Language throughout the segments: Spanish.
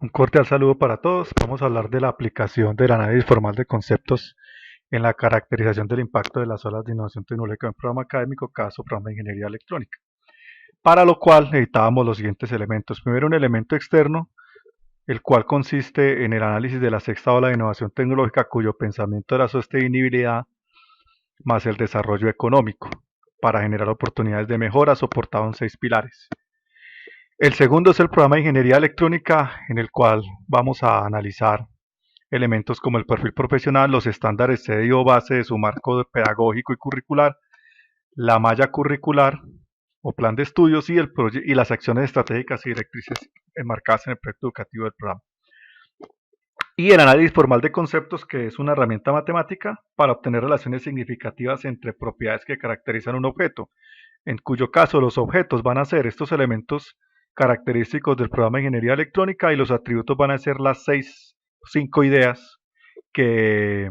Un cordial saludo para todos. Vamos a hablar de la aplicación del análisis formal de conceptos en la caracterización del impacto de las olas de innovación tecnológica en un programa académico, caso programa de ingeniería electrónica. Para lo cual necesitábamos los siguientes elementos. Primero, un elemento externo, el cual consiste en el análisis de la sexta ola de innovación tecnológica, cuyo pensamiento es la sostenibilidad más el desarrollo económico, para generar oportunidades de mejora, soportado en 6 pilares. El segundo es el programa de ingeniería electrónica, en el cual vamos a analizar elementos como el perfil profesional, los estándares sede o base de su marco pedagógico y curricular, la malla curricular o plan de estudios y las acciones estratégicas y directrices enmarcadas en el proyecto educativo del programa. Y el análisis formal de conceptos, que es una herramienta matemática para obtener relaciones significativas entre propiedades que caracterizan un objeto, en cuyo caso los objetos van a ser estos elementos característicos del programa de ingeniería electrónica y los atributos van a ser las 5 ideas que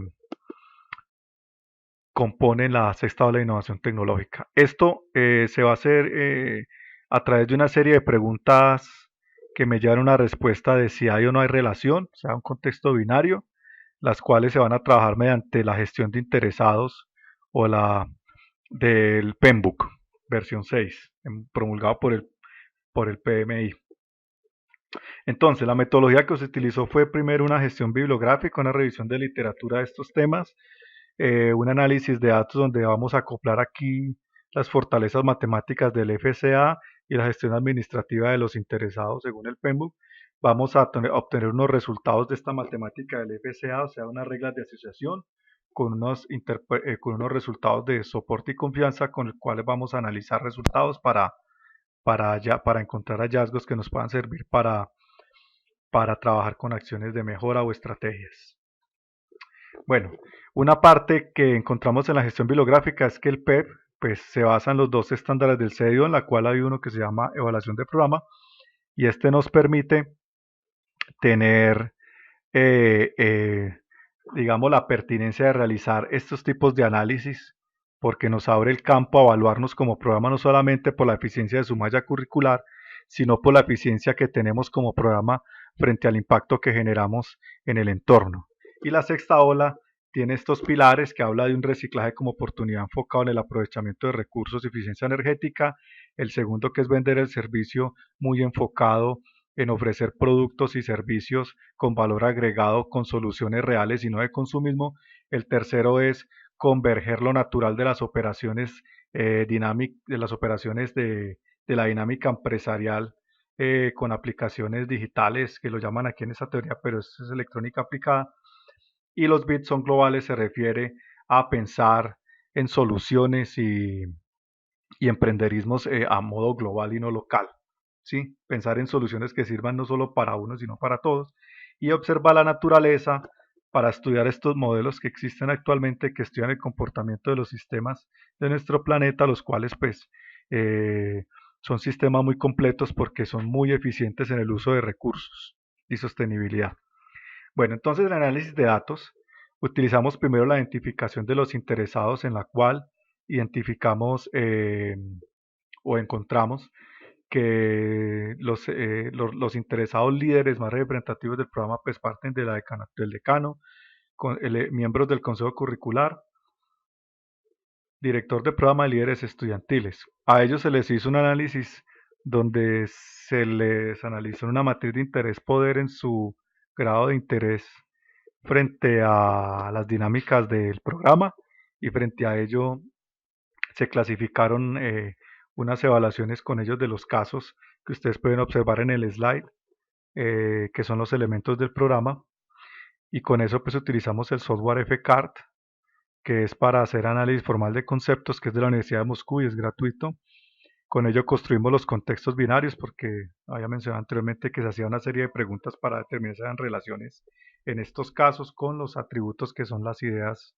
componen la sexta ola de innovación tecnológica. Esto se va a hacer a través de una serie de preguntas que me llevan a una respuesta de si hay o no hay relación, o sea, un contexto binario, las cuales se van a trabajar mediante la gestión de interesados o la del PEMBOK, versión 6, promulgado por el PMI. Entonces, la metodología que se utilizó fue primero una gestión bibliográfica, una revisión de literatura de estos temas, un análisis de datos donde vamos a acoplar aquí las fortalezas matemáticas del FCA y la gestión administrativa de los interesados según el PEMBOK. Vamos a obtener unos resultados de esta matemática del FCA, o sea, unas reglas de asociación con unos resultados de soporte y confianza con los cuales vamos a analizar resultados para encontrar hallazgos que nos puedan servir para trabajar con acciones de mejora o estrategias. Bueno, una parte que encontramos en la gestión bibliográfica es que el PEP pues, se basa en los dos estándares del CEDIO, en la cual hay uno que se llama evaluación de programa, y este nos permite tener, digamos, la pertinencia de realizar estos tipos de análisis, porque nos abre el campo a evaluarnos como programa no solamente por la eficiencia de su malla curricular, sino por la eficiencia que tenemos como programa frente al impacto que generamos en el entorno. Y la sexta ola tiene estos pilares que habla de un reciclaje como oportunidad enfocado en el aprovechamiento de recursos y eficiencia energética. El segundo, que es vender el servicio, muy enfocado en ofrecer productos y servicios con valor agregado, con soluciones reales y no de consumismo. El tercero es converger lo natural de las operaciones de la dinámica empresarial con aplicaciones digitales, que lo llaman aquí en esa teoría, pero es electrónica aplicada. Y los bits son globales, se refiere a pensar en soluciones y emprenderismos a modo global y no local. ¿Sí? Pensar en soluciones que sirvan no solo para uno, sino para todos. Y observar la naturaleza para estudiar estos modelos que existen actualmente, que estudian el comportamiento de los sistemas de nuestro planeta, los cuales pues son sistemas muy completos porque son muy eficientes en el uso de recursos y sostenibilidad. Bueno, entonces el análisis de datos, utilizamos primero la identificación de los interesados en la cual identificamos o encontramos que los interesados líderes más representativos del programa pues parten de del decano, miembros del consejo curricular, director de programa de líderes estudiantiles. A ellos se les hizo un análisis donde se les analizó una matriz de interés poder en su grado de interés frente a las dinámicas del programa y frente a ello se clasificaron unas evaluaciones con ellos de los casos que ustedes pueden observar en el slide, que son los elementos del programa, y con eso pues utilizamos el software FCART, que es para hacer análisis formal de conceptos, que es de la Universidad de Moscú y es gratuito. Con ello construimos los contextos binarios, porque había mencionado anteriormente que se hacía una serie de preguntas para determinar si eran relaciones en estos casos con los atributos que son las ideas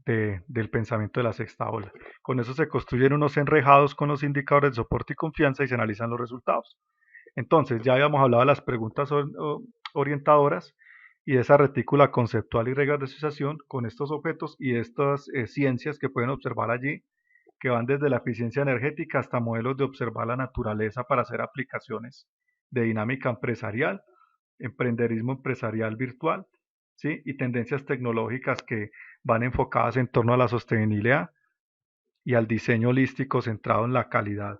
del pensamiento de la sexta ola. Con eso se construyen unos enrejados con los indicadores de soporte y confianza y se analizan los resultados. Entonces, ya habíamos hablado de las preguntas orientadoras y de esa retícula conceptual y reglas de asociación con estos objetos y estas ciencias que pueden observar allí, que van desde la eficiencia energética hasta modelos de observar la naturaleza para hacer aplicaciones de dinámica empresarial emprenderismo empresarial virtual, ¿sí? Y tendencias tecnológicas que van enfocadas en torno a la sostenibilidad y al diseño holístico centrado en la calidad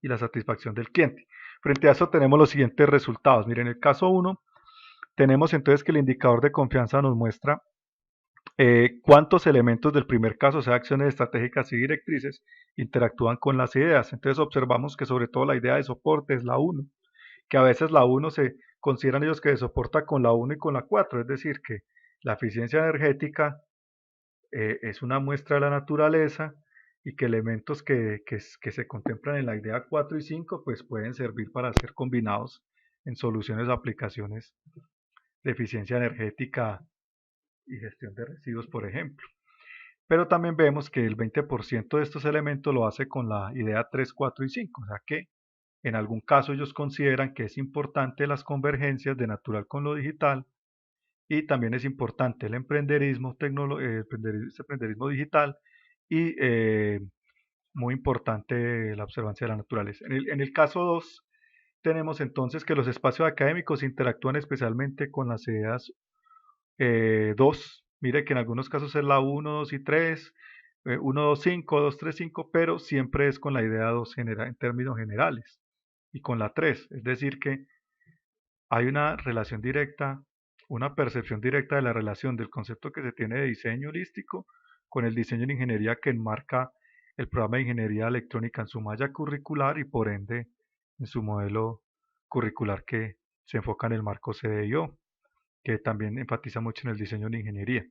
y la satisfacción del cliente. Frente a eso tenemos los siguientes resultados. Miren, en el caso 1 tenemos entonces que el indicador de confianza nos muestra cuántos elementos del primer caso, o sea, acciones estratégicas y directrices, interactúan con las ideas. Entonces observamos que sobre todo la idea de soporte es la 1, que a veces la 1 se consideran ellos que se soporta con la 1 y con la 4, es decir, que la eficiencia energética es una muestra de la naturaleza y que elementos que se contemplan en la idea 4 y 5 pues pueden servir para ser combinados en soluciones o aplicaciones de eficiencia energética y gestión de residuos, por ejemplo. Pero también vemos que el 20% de estos elementos lo hace con la idea 3, 4 y 5, o sea que en algún caso ellos consideran que es importante las convergencias de natural con lo digital y también es importante el emprenderismo digital y muy importante la observancia de la naturaleza. En el caso 2 tenemos entonces que los espacios académicos interactúan especialmente con las ideas 2. Mire que en algunos casos es la 1, 2 y 3, 1, 2, 5, 2, 3, 5, pero siempre es con la idea 2 en términos generales y con la 3. Es decir que hay una relación directa, una percepción directa de la relación del concepto que se tiene de diseño holístico con el diseño de ingeniería que enmarca el programa de ingeniería electrónica en su malla curricular y por ende en su modelo curricular que se enfoca en el marco CDIO, que también enfatiza mucho en el diseño de ingeniería.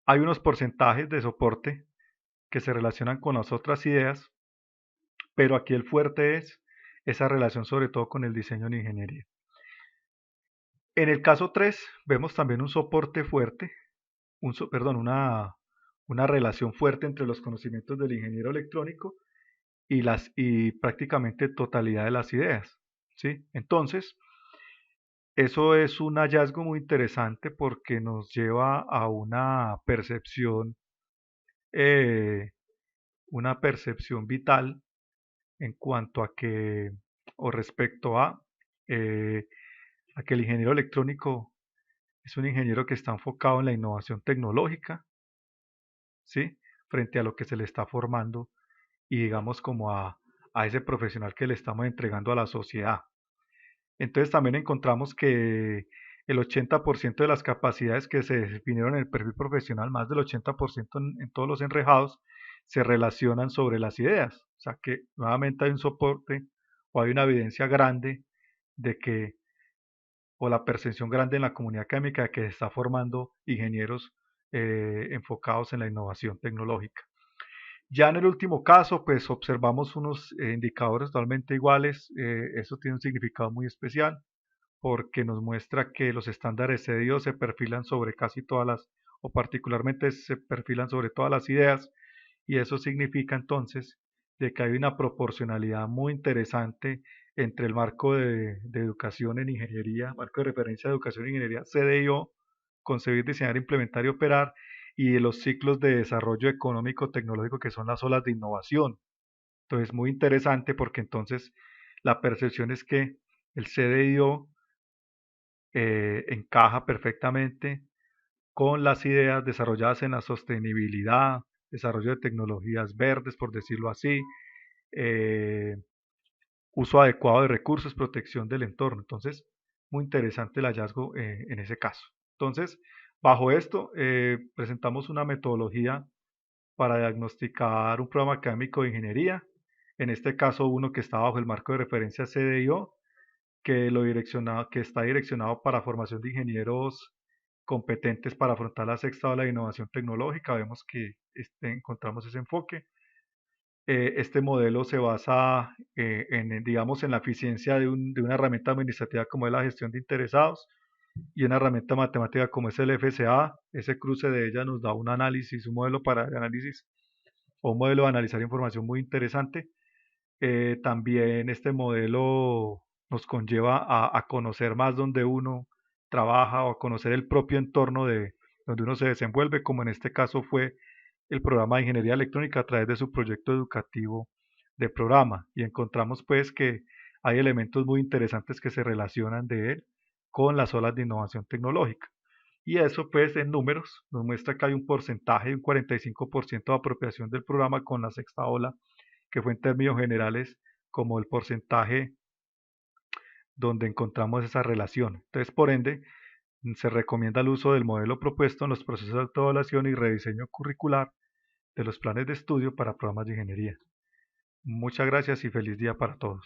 Hay unos porcentajes de soporte que se relacionan con las otras ideas, pero aquí el fuerte es esa relación sobre todo con el diseño de ingeniería. En el caso 3 vemos también un soporte fuerte, una relación fuerte entre los conocimientos del ingeniero electrónico y prácticamente totalidad de las ideas, ¿sí? Entonces, eso es un hallazgo muy interesante porque nos lleva a eh, una percepción vital en cuanto a que, o respecto eh, a que el ingeniero electrónico es un ingeniero que está enfocado en la innovación tecnológica, ¿sí? Frente a lo que se le está formando y digamos como a ese profesional que le estamos entregando a la sociedad. Entonces también encontramos que el 80% de las capacidades que se definieron en el perfil profesional, más del 80% en todos los enrejados, se relacionan sobre las ideas. O sea que nuevamente hay un soporte o hay una evidencia grande de que, o la percepción grande en la comunidad académica de que se está formando ingenieros enfocados en la innovación tecnológica. Ya en el último caso, pues observamos unos indicadores totalmente iguales. Eso tiene un significado muy especial porque nos muestra que los estándares CDIO se perfilan sobre casi todas o particularmente se perfilan sobre todas las ideas, y eso significa entonces de que hay una proporcionalidad muy interesante entre el marco de educación en ingeniería, marco de referencia de educación en ingeniería CDIO, concebir, diseñar, implementar y operar, y de los ciclos de desarrollo económico tecnológico que son las olas de innovación. Entonces, muy interesante porque entonces la percepción es que el CDIO encaja perfectamente con las ideas desarrolladas en la sostenibilidad, desarrollo de tecnologías verdes, por decirlo así, eh, uso adecuado de recursos, protección del entorno. Entonces, muy interesante el hallazgo en ese caso. Entonces, bajo esto, presentamos una metodología para diagnosticar un programa académico de ingeniería, en este caso uno que está bajo el marco de referencia CDIO, que está direccionado para formación de ingenieros competentes para afrontar la sexta ola de innovación tecnológica. Vemos que encontramos ese enfoque. Este modelo se basa digamos, en la eficiencia de una herramienta administrativa como es la gestión de interesados y una herramienta matemática como es el FSA. Ese cruce de ella nos da un análisis, un modelo para el análisis o un modelo de analizar información muy interesante. También este modelo nos conlleva a conocer más donde uno trabaja o a conocer el propio entorno de donde uno se desenvuelve, como en este caso fue el programa de ingeniería electrónica a través de su proyecto educativo de programa. Y encontramos pues que hay elementos muy interesantes que se relacionan de él, con las olas de innovación tecnológica. Y eso pues en números nos muestra que hay un porcentaje, un 45% de apropiación del programa con la sexta ola, que fue en términos generales como el porcentaje donde encontramos esa relación. Entonces, por ende, se recomienda el uso del modelo propuesto en los procesos de autoevaluación y rediseño curricular de los planes de estudio para programas de ingeniería. Muchas gracias y feliz día para todos.